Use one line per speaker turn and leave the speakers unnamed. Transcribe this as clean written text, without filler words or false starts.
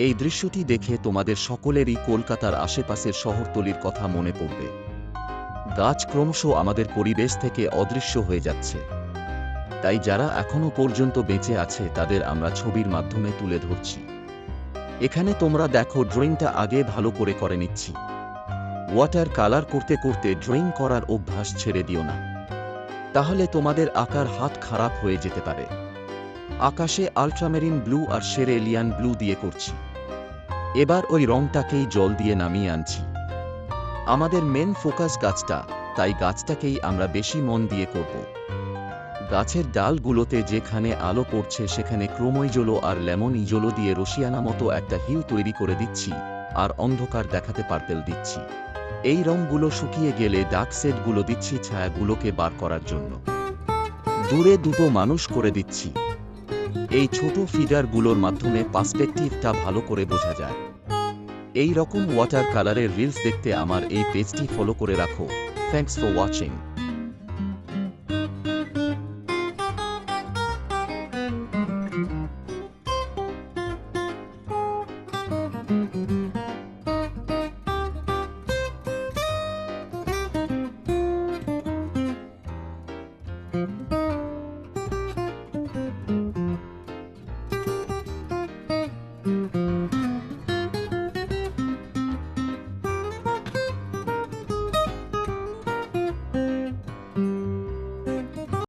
এই দৃশ্যটি দেখে তোমাদের সকলেরই কলকাতার আশেপাশের শহরতলির কথা মনে পড়বে। গাছ ক্রমশ আমাদের পরিবেশ থেকে অদৃশ্য হয়ে যাচ্ছে, তাই যারা এখনো পর্যন্ত বেঁচে আছে তাদের আমরা ছবির মাধ্যমে তুলে ধরছি। এখানে তোমরা দেখো ড্রয়িংটা আগে ভালো করে নিচ্ছি। ওয়াটার কালার করতে করতে ড্রয়িং করার অভ্যাস ছেড়ে দিও না, তাহলে তোমাদের আঁকার হাত খারাপ হয়ে যেতে পারে। আকাশে আল্ট্রামেরিন ব্লু আর সেরেলিয়ান ব্লু দিয়ে করছি। এবার ওই রংটাকেই জল দিয়ে নামিয়ে আনছি। আমাদের মেন ফোকাস গাছটা, তাই গাছটাকেই আমরা বেশি মন দিয়ে করব। গাছের ডালগুলোতে যেখানে আলো পড়ছে সেখানে ক্রোমোইজোলো আর লেমন ইজোলো দিয়ে রসিয়ানা মতো একটা হিউ তৈরি করে দিচ্ছি, আর অন্ধকার দেখাতে পার্পেল দিচ্ছি। এই রংগুলো শুকিয়ে গেলে ডার্ক শেডগুলো দিচ্ছি ছায়াগুলোকে বার করার জন্য। দূরে দুটো মানুষ করে দিচ্ছি। এই ছোট ফিগারগুলোর মাধ্যমে পার্সপেক্টিভটা ভালো করে বোঝা যায়। এই রকম ওয়াটার কালারের রিলস দেখতে আমার এই পেজটি ফলো করে রাখো। Thanks for watching.